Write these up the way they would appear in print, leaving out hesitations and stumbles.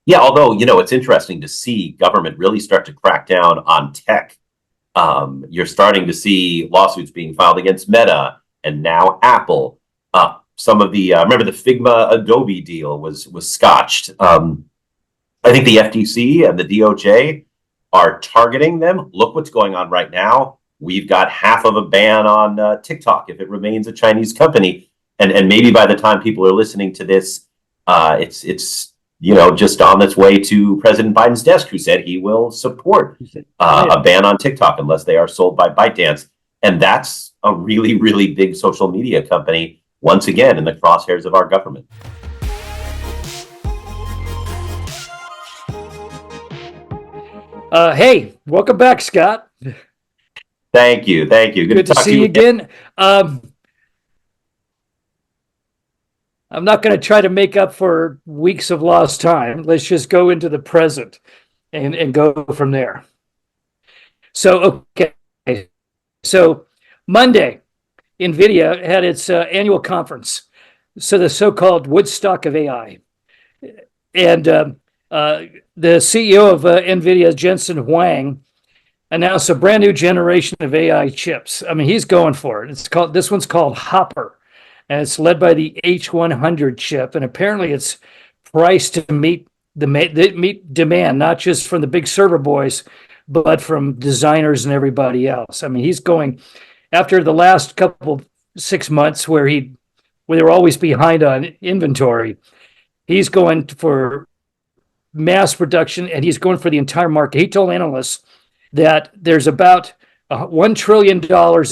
Yeah, although, it's interesting to see government really start to crack down on tech. You're starting to see lawsuits being filed against Meta and now Apple. Some of the remember the Figma Adobe deal was scotched. I think the FTC and the DOJ are targeting them. Look what's going on right now. We've got half of a ban on TikTok if it remains a Chinese company, and maybe by the time people are listening to this, it's just on its way to President Biden's desk, who said he will support a ban on TikTok unless they are sold by ByteDance, and that's a really, really big social media company once again in the crosshairs of our government. Hey, welcome back, Scott. Thank you. Good to see you again. I'm not going to try to make up for weeks of lost time. Let's just go into the present and go from there. So, okay. So, Monday, Nvidia had its annual conference. So, the so-called Woodstock of AI. And the CEO of Nvidia, Jensen Huang, announced a brand new generation of AI chips. I mean, he's going for it. This one's called Hopper, and it's led by the H100 chip. And apparently, it's priced to meet demand, not just from the big server boys, but from designers and everybody else. I mean, he's going after the last couple 6 months where they were always behind on inventory. He's going for mass production, and he's going for the entire market. He told analysts that there's about $1 trillion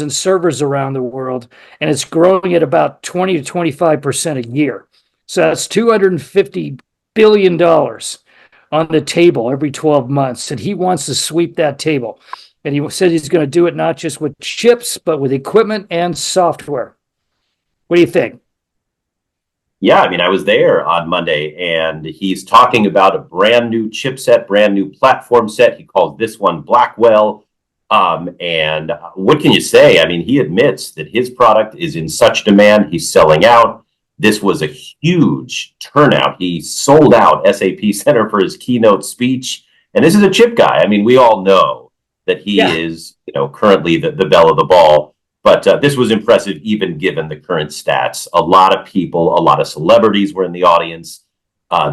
in servers around the world, and it's growing at about 20 to 25% a year. So that's $250 billion on the table every 12 months, and he wants to sweep that table. And he said he's going to do it not just with chips, but with equipment and software. What do you think? Yeah, I mean, I was there on Monday, and he's talking about a brand new chipset, brand new platform set. He calls this one Blackwell. And what can you say? I mean, he admits that his product is in such demand, he's selling out. This was a huge turnout. He sold out SAP Center for his keynote speech. And this is a chip guy. I mean, we all know that he is, currently the belle of the ball. But this was impressive, even given the current stats. A lot of people, a lot of celebrities were in the audience.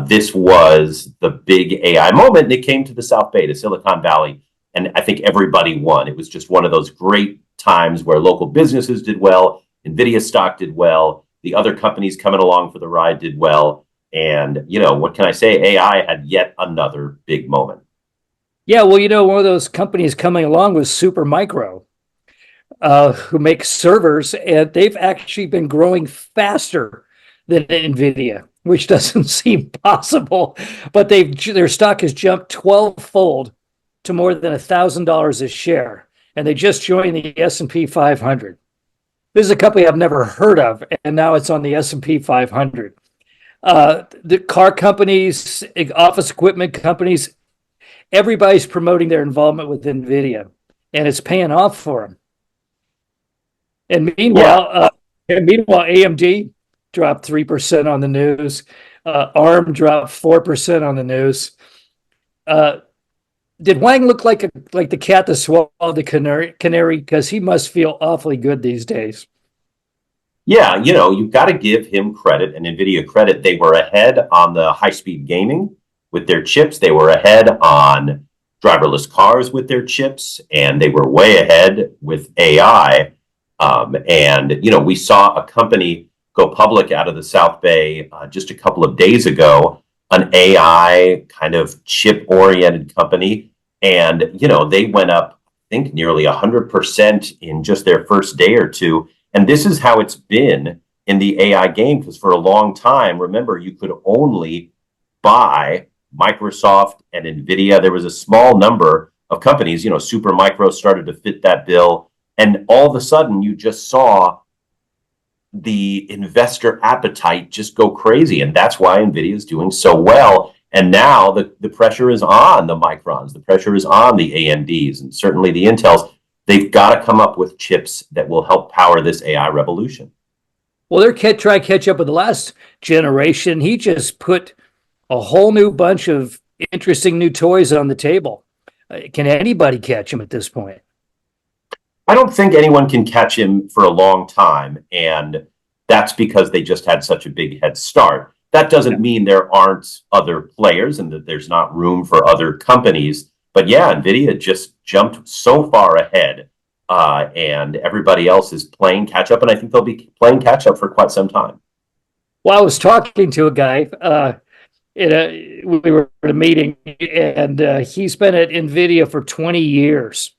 This was the big AI moment, and it came to the South Bay, to Silicon Valley, and I think everybody won. It was just one of those great times where local businesses did well, Nvidia stock did well, the other companies coming along for the ride did well, and, what can I say? AI had yet another big moment. Yeah, well, one of those companies coming along was Supermicro, who makes servers, and they've actually been growing faster than Nvidia, which doesn't seem possible. But their stock has jumped 12-fold to more than $1,000 a share, and they just joined the S&P 500. This is a company I've never heard of, and now it's on the S&P 500. The car companies, office equipment companies, everybody's promoting their involvement with Nvidia, and it's paying off for them. And meanwhile, AMD dropped 3% on the news. ARM dropped 4% on the news. Did Wang look like the cat that swallowed the canary? Because he must feel awfully good these days. Yeah, you've got to give him credit and NVIDIA credit. They were ahead on the high-speed gaming with their chips. They were ahead on driverless cars with their chips, and they were way ahead with AI. We saw a company go public out of the South Bay just a couple of days ago, an AI kind of chip-oriented company. And, they went up, I think, nearly 100% in just their first day or two. And this is how it's been in the AI game, because for a long time, remember, you could only buy Microsoft and Nvidia. There was a small number of companies, Supermicro started to fit that bill. And all of a sudden, you just saw the investor appetite just go crazy. And that's why NVIDIA is doing so well. And now the pressure is on the Microns. The pressure is on the AMDs and certainly the Intels. They've got to come up with chips that will help power this AI revolution. Well, they're trying to catch up with the last generation. He just put a whole new bunch of interesting new toys on the table. Can anybody catch him at this point? I don't think anyone can catch him for a long time, and that's because they just had such a big head start. That doesn't mean there aren't other players and that there's not room for other companies. But yeah, Nvidia just jumped so far ahead, and everybody else is playing catch up, and I think they'll be playing catch up for quite some time. Well, I was talking to a guy. We were at a meeting, and he's been at Nvidia for 20 years.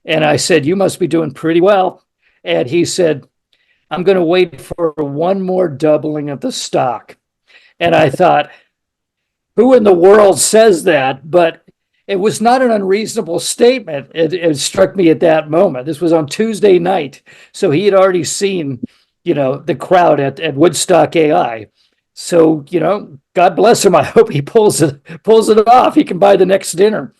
And I said, "You must be doing pretty well." And he said, "I'm going to wait for one more doubling of the stock." And I thought, who in the world says that? But it was not an unreasonable statement. It struck me at that moment. This was on Tuesday night. So he had already seen, the crowd at Woodstock AI. So, God bless him. I hope he pulls it off. He can buy the next dinner.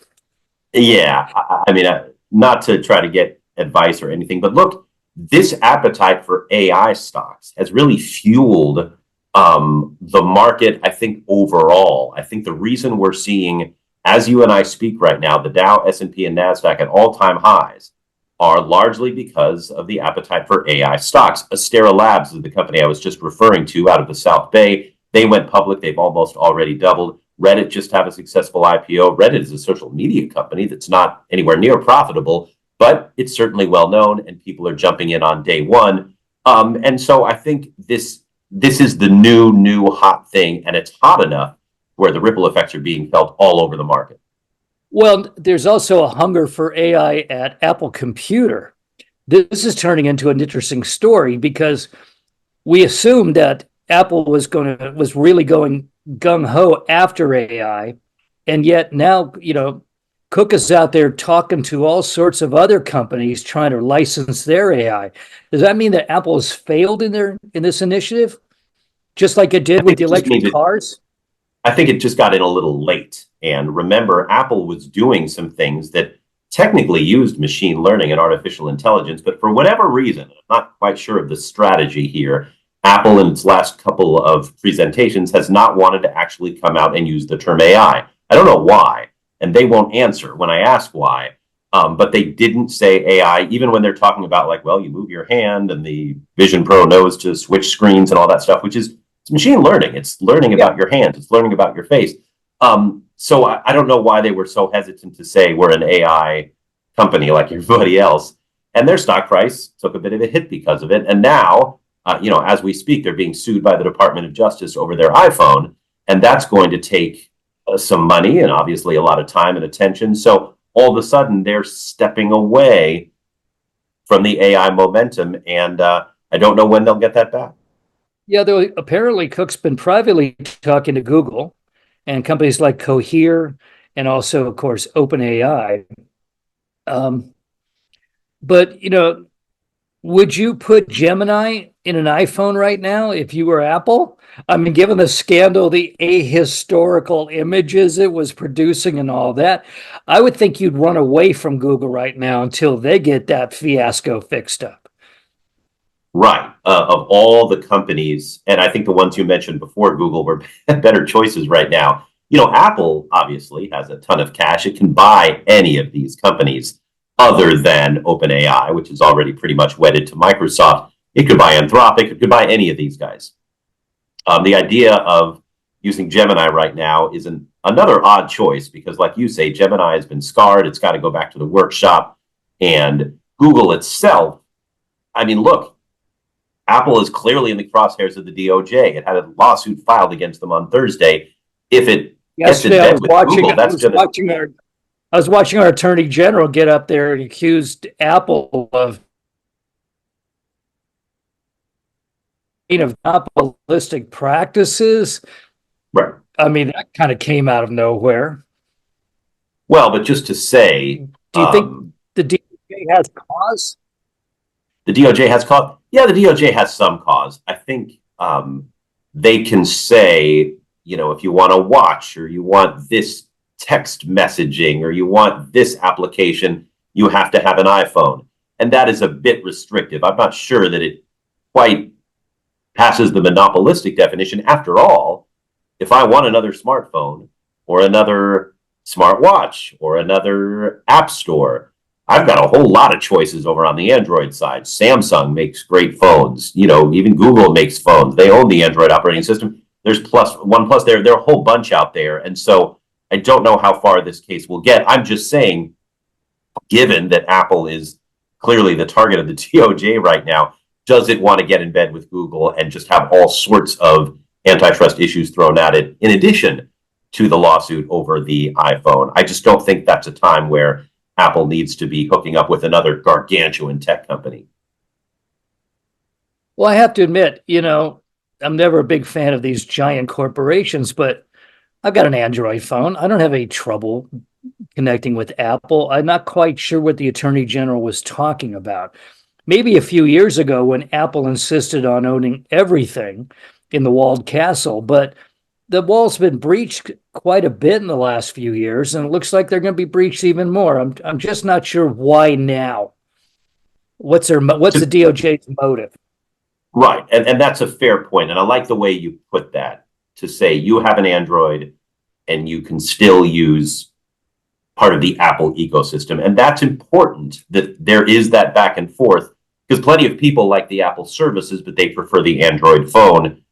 Yeah, I mean, not to try to get advice or anything, but look, this appetite for AI stocks has really fueled the market, I think, overall. I think the reason we're seeing, as you and I speak right now, the Dow, S&P, and NASDAQ at all-time highs are largely because of the appetite for AI stocks. Astera Labs is the company I was just referring to out of the South Bay. They went public. They've almost already doubled. Reddit just had a successful IPO. Reddit is a social media company that's not anywhere near profitable, but it's certainly well known, and people are jumping in on day one. And so I think this is the new hot thing, and it's hot enough where the ripple effects are being felt all over the market. Well, there's also a hunger for AI at Apple Computer. This is turning into an interesting story because we assumed that Apple was really going gung ho after AI, and yet now Cook is out there talking to all sorts of other companies trying to license their AI. Does that mean that Apple has failed in this initiative, just like it did with the electric cars? I think it just got in a little late. And remember, Apple was doing some things that technically used machine learning and artificial intelligence, but for whatever reason, I'm not quite sure of the strategy here, Apple in its last couple of presentations has not wanted to actually come out and use the term AI. I don't know why, and they won't answer when I ask why. But they didn't say AI, even when they're talking about you move your hand and the Vision Pro knows to switch screens and all that stuff, which is it's machine learning. It's learning about your hands. It's learning about your face. So I don't know why they were so hesitant to say we're an AI company like everybody else. And their stock price took a bit of a hit because of it. And now, as we speak, they're being sued by the Department of Justice over their iPhone. And that's going to take some money and obviously a lot of time and attention. So all of a sudden, they're stepping away from the AI momentum. And I don't know when they'll get that back. Yeah, though apparently Cook's been privately talking to Google and companies like Cohere and also, of course, OpenAI. But, would you put Gemini in an iPhone right now if you were Apple? I mean, given the scandal, the ahistorical images it was producing and all that, I would think you'd run away from Google right now until they get that fiasco fixed up. Right. Of all the companies, and I think the ones you mentioned before Google were better choices right now. Apple obviously has a ton of cash. It can buy any of these companies other than OpenAI, which is already pretty much wedded to Microsoft. It could buy Anthropic. It could buy any of these guys. The idea of using Gemini right now is another odd choice because, like you say, Gemini has been scarred. It's got to go back to the workshop. And Google itself, I mean, look, Apple is clearly in the crosshairs of the DOJ. It had a lawsuit filed against them on Thursday. If it Yesterday, I was watching our Attorney General get up there and accused Apple of monopolistic practices. Right. I mean, that kind of came out of nowhere. Well, but just to say, do you think the DOJ has cause? The DOJ has cause? Yeah, the DOJ has some cause. I think they can say, if you want to watch or you want this text messaging or you want this application, you have to have an iPhone. And that is a bit restrictive. I'm not sure that it quite passes the monopolistic definition. After all, if I want another smartphone or another smartwatch or another app store, I've got a whole lot of choices over on the Android side. Samsung makes great phones. Even Google makes phones. They own the Android operating system. There's OnePlus. There are a whole bunch out there. And so I don't know how far this case will get. I'm just saying, given that Apple is clearly the target of the DOJ right now, does it want to get in bed with Google and just have all sorts of antitrust issues thrown at it in addition to the lawsuit over the iPhone? I just don't think that's a time where Apple needs to be hooking up with another gargantuan tech company. Well, I have to admit, I'm never a big fan of these giant corporations, but I've got an Android phone. I don't have any trouble connecting with Apple. I'm not quite sure what the Attorney General was talking about. Maybe a few years ago when Apple insisted on owning everything in the walled castle, but the wall's been breached quite a bit in the last few years, and it looks like they're going to be breached even more. I'm just not sure why now. What's the DOJ's motive? Right. And that's a fair point. And I like the way you put that, to say you have an Android and you can still use part of the Apple ecosystem. And that's important, that there is that back and forth, because plenty of people like the Apple services, but they prefer the Android phone.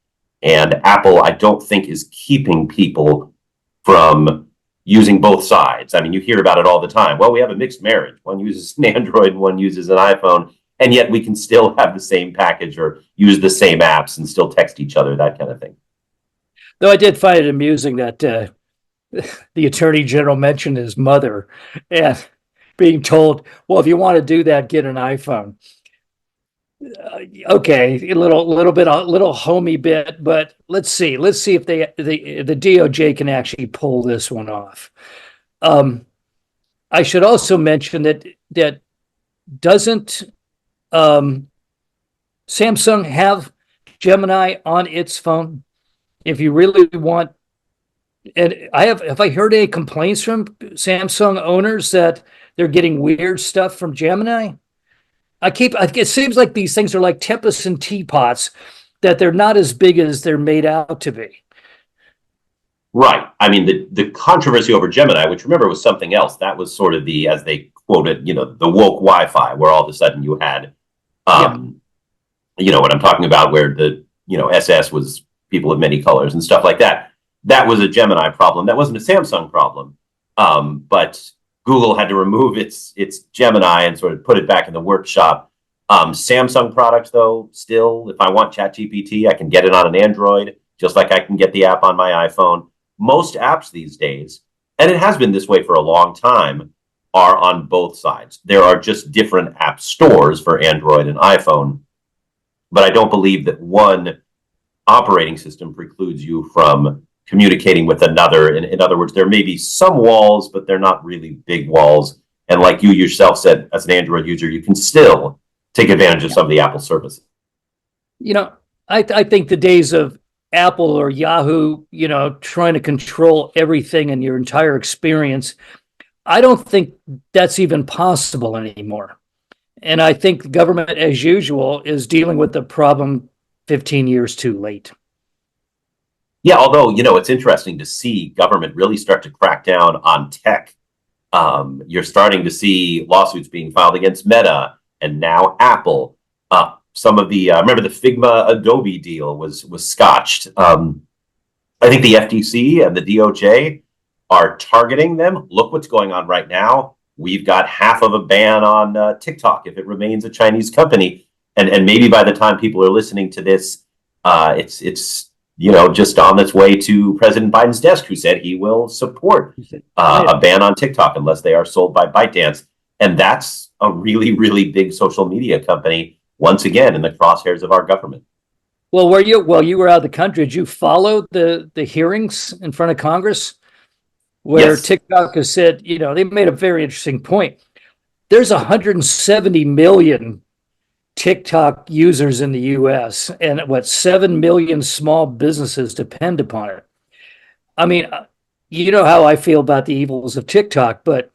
And Apple, I don't think, is keeping people from using both sides. I mean, you hear about it all the time. Well, we have a mixed marriage. One uses an Android, one uses an iPhone, and yet we can still have the same package or use the same apps and still text each other, that kind of thing. Though I did find it amusing that the Attorney General mentioned his mother and being told, well, if you want to do that, get an iPhone. Okay, a little homey bit, but let's see if the DOJ can actually pull this one off. I should also mention that doesn't Samsung have Gemini on its phone? If you really want, and have I heard any complaints from Samsung owners that they're getting weird stuff from Gemini? It seems like these things are like tempests and teapots, that they're not as big as they're made out to be. Right. I mean, the controversy over Gemini, which, remember, was something else. That was sort of the, as they quoted, the woke Wi-Fi, where all of a sudden you had, what I'm talking about, where the, SS was people of many colors and stuff like that. That was a Gemini problem. That wasn't a Samsung problem. But Google had to remove its Gemini and sort of put it back in the workshop. Samsung products, though, still, if I want ChatGPT, I can get it on an Android, just like I can get the app on my iPhone. Most apps these days, and it has been this way for a long time, are on both sides. There are just different app stores for Android and iPhone, but I don't believe that one operating system precludes you from communicating with another. In other words, there may be some walls, but they're not really big walls. And like you yourself said, as an Android user, you can still take advantage of some of the Apple services. I think the days of Apple or Yahoo, trying to control everything in your entire experience, I don't think that's even possible anymore. And I think the government, as usual, is dealing with the problem 15 years too late. Yeah, although, it's interesting to see government really start to crack down on tech. You're starting to see lawsuits being filed against Meta and now Apple. Some of the, remember the Figma Adobe deal was scotched. I think the FTC and the DOJ are targeting them. Look what's going on right now. We've got half of a ban on TikTok if it remains a Chinese company. And maybe by the time people are listening to this, it's just on its way to President Biden's desk, who said he will support a ban on TikTok unless they are sold by ByteDance. And that's a really, really big social media company, once again, in the crosshairs of our government. Well, you were out of the country, did you follow the hearings in front of Congress where Yes. TikTok has said, they made a very interesting point. There's 170 million TikTok users in the US, and 7 million small businesses depend upon it. I mean, you know how I feel about the evils of TikTok, but it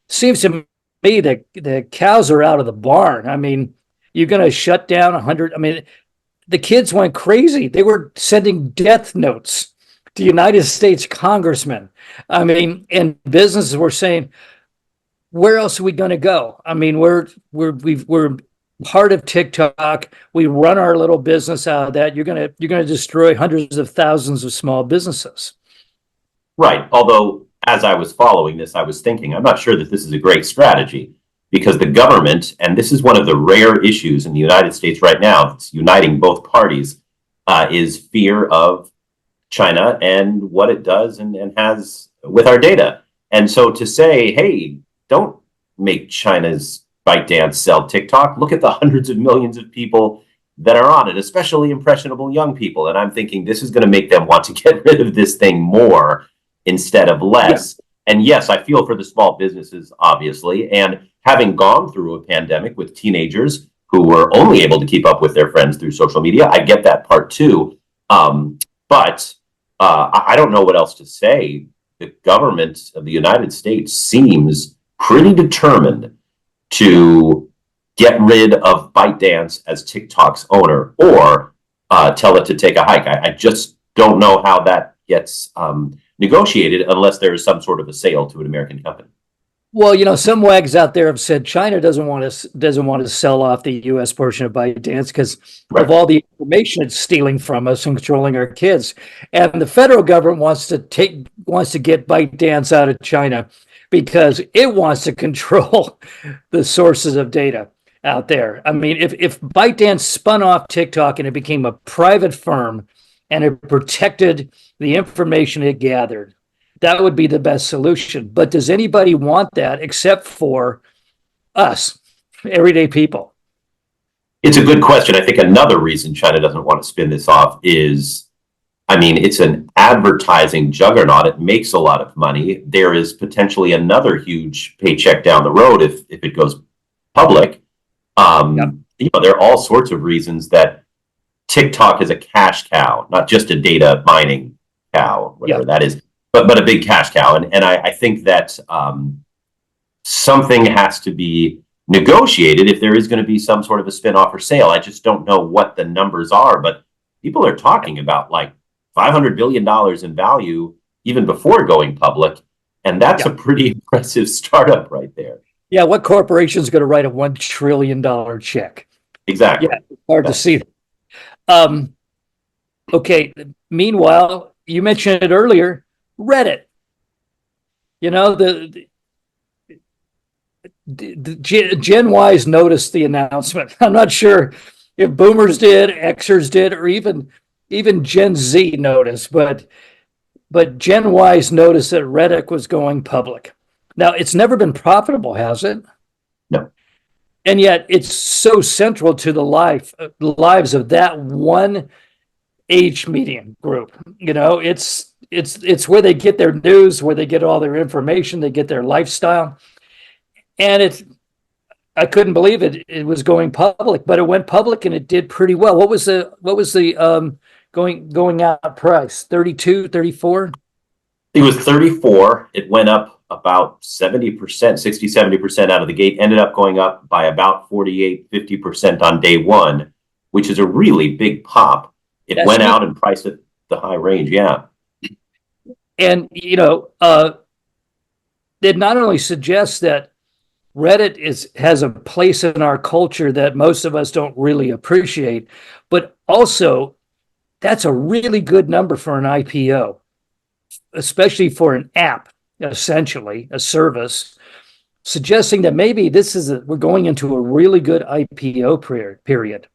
seems to me that the cows are out of the barn. I mean, you're going to shut down 100. I mean, the kids went crazy. They were sending death notes the United States congressmen. I mean, and businesses were saying, where else are we going to go? I mean, we're part of TikTok. We run our little business out of that. You're gonna destroy hundreds of thousands of small businesses. Right. Although, as I was following this, I was thinking, I'm not sure that this is a great strategy because the government, and this is one of the rare issues in the United States right now that's uniting both parties, is fear of China and what it does and has with our data. And so to say, hey, don't make China's ByteDance sell TikTok. Look at the hundreds of millions of people that are on it, especially impressionable young people. And I'm thinking this is going to make them want to get rid of this thing more instead of less. Yeah. And yes, I feel for the small businesses, obviously. And having gone through a pandemic with teenagers who were only able to keep up with their friends through social media, I get that part too. But I don't know what else to say. The government of the United States seems pretty determined to get rid of ByteDance as TikTok's owner or tell it to take a hike. I just don't know how that gets negotiated unless there is some sort of a sale to an American company. Well, some wags out there have said China doesn't want to sell off the U.S. portion of ByteDance because of all the information it's stealing from us and controlling our kids. And the federal government wants to get ByteDance out of China because it wants to control the sources of data out there. I mean, if ByteDance spun off TikTok and it became a private firm and it protected the information it gathered, that would be the best solution. But does anybody want that except for us, everyday people? It's a good question. I think another reason China doesn't want to spin this off is, I mean, it's an advertising juggernaut. It makes a lot of money. There is potentially another huge paycheck down the road if it goes public. There are all sorts of reasons that TikTok is a cash cow, not just a data mining cow, whatever that is. But a big cash cow. And I think that something has to be negotiated if there is going to be some sort of a spin-off or sale. I just don't know what the numbers are, but people are talking about like $500 billion in value even before going public. And that's a pretty impressive startup right there. Yeah, what corporation is going to write a $1 trillion check? Exactly. Yeah, it's hard to see. Okay, meanwhile, you mentioned it earlier, Reddit. The Gen Y's noticed the announcement. I'm not sure if boomers did, Xers did, or even Gen Z noticed, but Gen Y's noticed that Reddit was going public. Now, it's never been profitable, has it? No. And yet it's so central to the lives of that one age median group. It's where they get their news, where they get all their information, they get their lifestyle. And I couldn't believe it was going public, but it went public and it did pretty well. What was the going out price? 32, 34? It was 34. It went up about 70%, 60-70% out of the gate, ended up going up by about 48-50% on day one, which is a really big pop. It went out and priced at the high range. Yeah. And, it not only suggests that Reddit has a place in our culture that most of us don't really appreciate, but also that's a really good number for an IPO, especially for an app, essentially a service, suggesting that maybe we're going into a really good IPO period.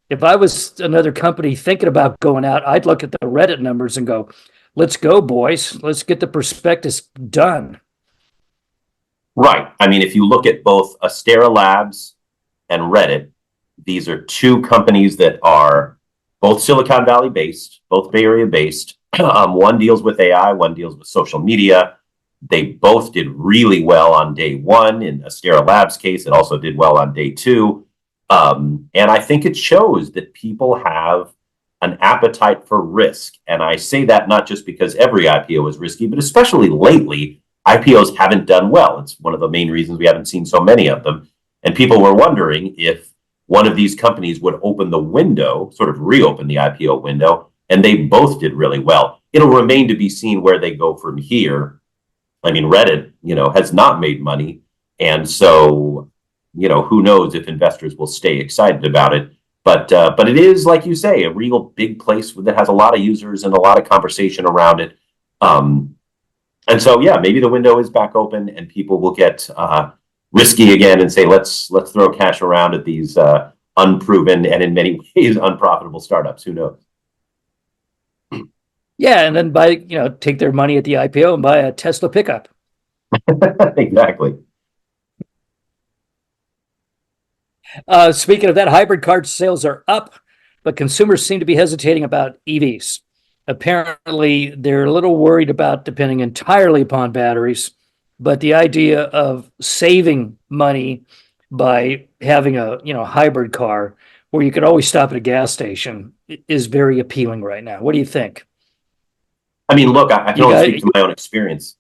If I was another company thinking about going out, I'd look at the Reddit numbers and go, let's go, boys. Let's get the prospectus done. Right. I mean, if you look at both Astera Labs and Reddit, these are two companies that are both Silicon Valley based, both Bay Area based. One deals with AI, one deals with social media. They both did really well on day one. In Astera Labs' case, it also did well on day two. And I think it shows that people have an appetite for risk. And I say that not just because every IPO is risky, but especially lately, IPOs haven't done well. It's one of the main reasons we haven't seen so many of them. And people were wondering if one of these companies would open the window, sort of reopen the IPO window, and they both did really well. it'll remain to be seen where they go from here. I mean, Reddit, has not made money. And so, who knows if investors will stay excited about it. But it is, like you say, a real big place that has a lot of users and a lot of conversation around it. And so, yeah, maybe the window is back open and people will get risky again and say, let's throw cash around at these unproven and in many ways unprofitable startups. Who knows? Yeah, and then take their money at the IPO and buy a Tesla pickup. Exactly. Speaking of that, hybrid car sales are up, but consumers seem to be hesitating about EVs. Apparently, they're a little worried about depending entirely upon batteries, but the idea of saving money by having a hybrid car where you could always stop at a gas station is very appealing right now. What do you think? I mean, look, I can only speak to my own experience.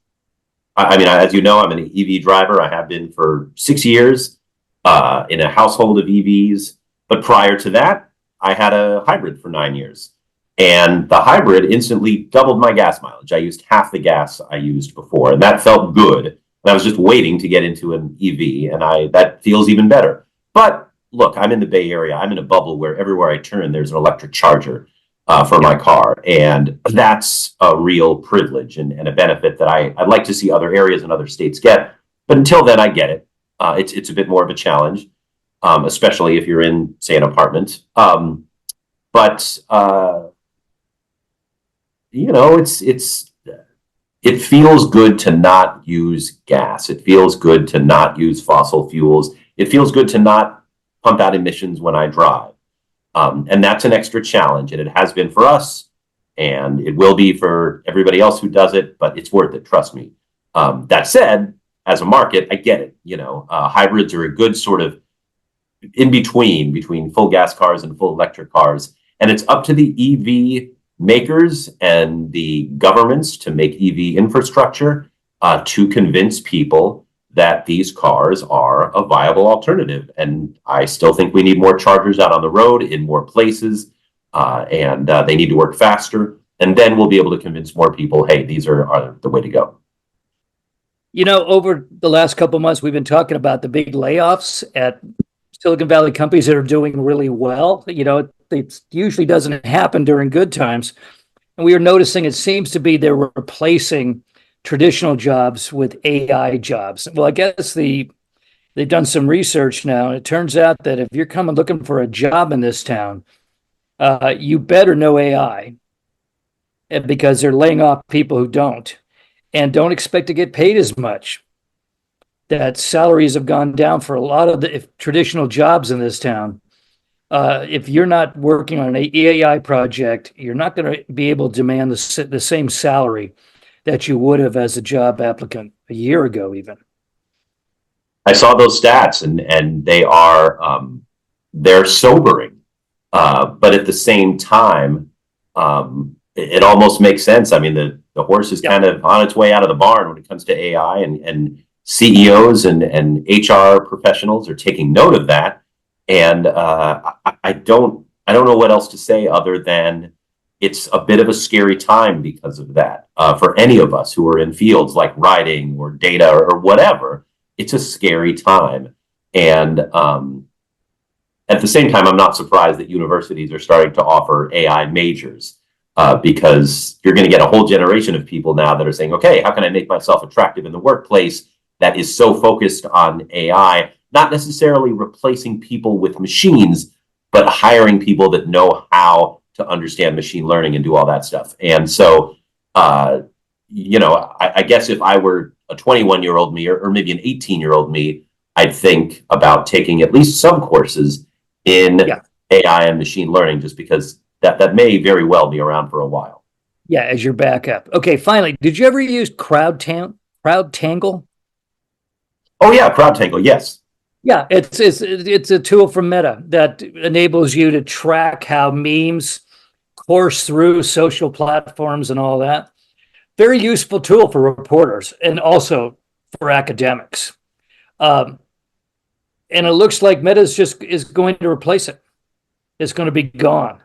I mean, as you know, I'm an EV driver. I have been for 6 years in a household of EVs. But prior to that, I had a hybrid for 9 years. And the hybrid instantly doubled my gas mileage. I used half the gas I used before, and that felt good. And I was just waiting to get into an EV, and that feels even better. But look, I'm in the Bay Area. I'm in a bubble where everywhere I turn, there's an electric charger for my car. And that's a real privilege and a benefit that I'd like to see other areas and other states get. But until then, I get it. It's a bit more of a challenge, especially if you're in, say, an apartment. But it feels good to not use gas. It feels good to not use fossil fuels. It feels good to not pump out emissions when I drive. And that's an extra challenge, and it has been for us, and it will be for everybody else who does it, but it's worth it, trust me. That said, as a market, I get it. Hybrids are a good sort of in between full gas cars and full electric cars. And it's up to the EV makers and the governments to make EV infrastructure to convince people that these cars are a viable alternative. And I still think we need more chargers out on the road in more places, and they need to work faster. And then we'll be able to convince more people, hey, these are the way to go. Over the last couple of months, we've been talking about the big layoffs at Silicon Valley companies that are doing really well. It usually doesn't happen during good times. And we are noticing it seems to be they're replacing traditional jobs with AI jobs. Well, I guess they've done some research now, and it turns out that if you're coming looking for a job in this town, you better know AI, because they're laying off people who don't, and don't expect to get paid as much. That salaries have gone down for a lot of the traditional jobs in this town. If you're not working on an AI project, you're not going to be able to demand the same salary that you would have as a job applicant a year ago, even. I saw those stats, and they're sobering. But at the same time, it almost makes sense. I mean, the horse is kind of on its way out of the barn when it comes to AI, and CEOs and HR professionals are taking note of that. And I don't know what else to say other than it's a bit of a scary time because of that. For any of us who are in fields like writing or data or whatever, it's a scary time. And at the same time, I'm not surprised that universities are starting to offer AI majors, because you're going to get a whole generation of people now that are saying, okay, how can I make myself attractive in the workplace that is so focused on AI, not necessarily replacing people with machines, but hiring people that know how to understand machine learning and do all that stuff. And so, I guess if I were a 21-year-old me or maybe an 18-year-old me, I'd think about taking at least some courses in AI and machine learning, just because that may very well be around for a while. Yeah, as your backup. Okay, finally, did you ever use CrowdTangle? Oh yeah, CrowdTangle, yes. Yeah, it's a tool from Meta that enables you to track how memes course through social platforms and all that. Very useful tool for reporters and also for academics. And it looks like Meta is going to replace it. It's going to be gone.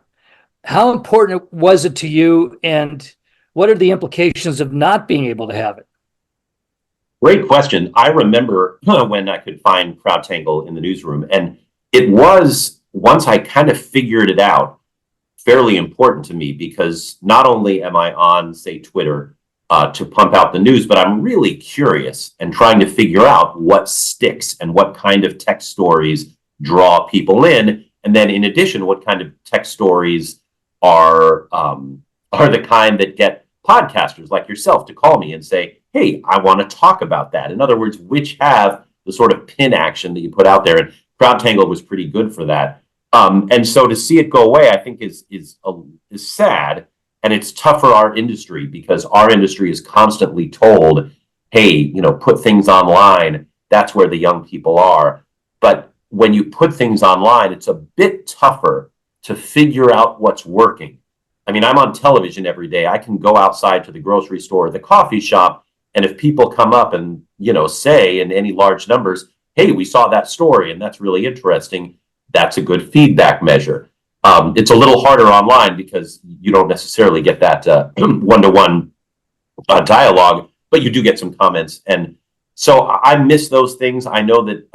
How important was it to you, and what are the implications of not being able to have it? Great question. I remember when I could find CrowdTangle in the newsroom, and it was, once I kind of figured it out, fairly important to me, because not only am I on, say, Twitter to pump out the news, but I'm really curious and trying to figure out what sticks and what kind of tech stories draw people in. And then in addition, what kind of tech stories are the kind that get podcasters like yourself to call me and say, hey, I want to talk about that. In other words, which have the sort of pin action that you put out there. And CrowdTangle was pretty good for that. And so to see it go away, I think is sad. And it's tough for our industry, because our industry is constantly told, hey, put things online. That's where the young people are. But when you put things online, it's a bit tougher to figure out what's working. I mean, I'm on television every day. I can go outside to the grocery store or the coffee shop, and if people come up and, say in any large numbers, hey, we saw that story and that's really interesting, that's a good feedback measure. It's a little harder online because you don't necessarily get that one-to-one dialogue, but you do get some comments. And so I miss those things. I know that,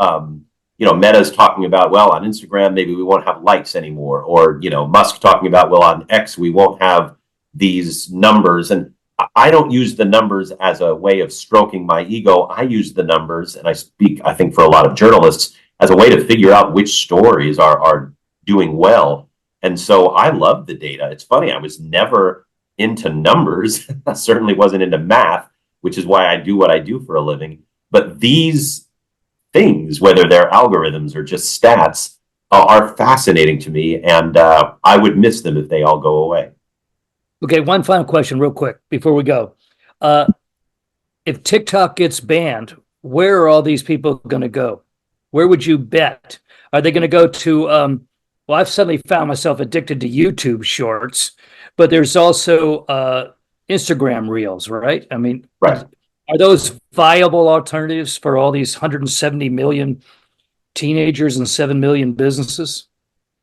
Meta's talking about, well, on Instagram, maybe we won't have likes anymore. Or, Musk talking about, well, on X, we won't have these numbers. And I don't use the numbers as a way of stroking my ego. I use the numbers, and I speak, I think, for a lot of journalists, as a way to figure out which stories are doing well. And so I love the data. It's funny, I was never into numbers. I certainly wasn't into math, which is why I do what I do for a living. But these things, whether they're algorithms or just stats, are fascinating to me. And I would miss them if they all go away. Okay, one final question real quick before we go. If TikTok gets banned, where are all these people going to go? Where would you bet? Are they going to go to, well, I've suddenly found myself addicted to YouTube shorts, but there's also Instagram reels, right? I mean, right. Are those viable alternatives for all these 170 million teenagers and 7 million businesses?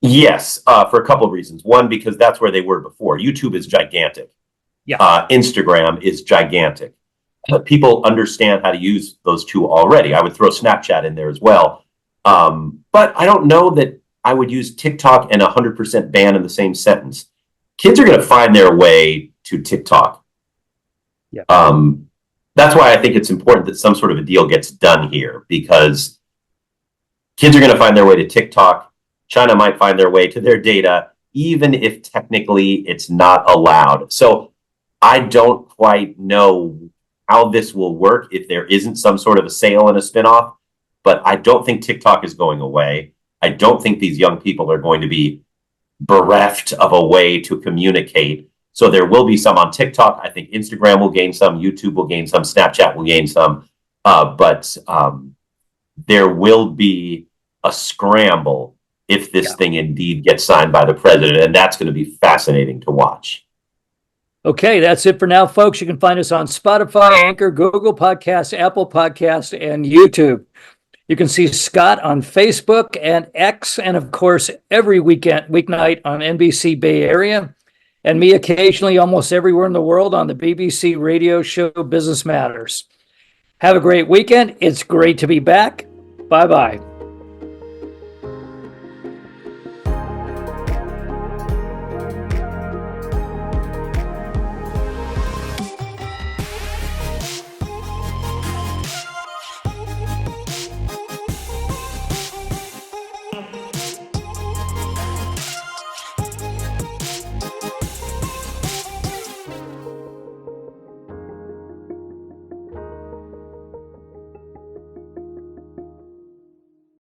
Yes, for a couple of reasons. One, because that's where they were before. YouTube is gigantic. Yeah. Instagram is gigantic. People understand how to use those two already. I would throw Snapchat in there as well. But I don't know that I would use TikTok and 100% ban in the same sentence. Kids are going to find their way to TikTok. Yeah. That's why I think it's important that some sort of a deal gets done here, because kids are going to find their way to TikTok. China might find their way to their data, even if technically it's not allowed. So I don't quite know how this will work if there isn't some sort of a sale and a spinoff, but I don't think TikTok is going away. I don't think these young people are going to be bereft of a way to communicate. So there will be some on TikTok. I think Instagram will gain some, YouTube will gain some, Snapchat will gain some, but there will be a scramble if this thing indeed gets signed by the president, and that's going to be fascinating to watch. Okay, that's it for now, folks. You can find us on Spotify, Anchor, Google Podcasts, Apple Podcasts, and YouTube. You can see Scott on Facebook and X, and of course, every weeknight on NBC Bay Area, and me occasionally almost everywhere in the world on the BBC radio show Business Matters. Have a great weekend. It's great to be back. Bye-bye.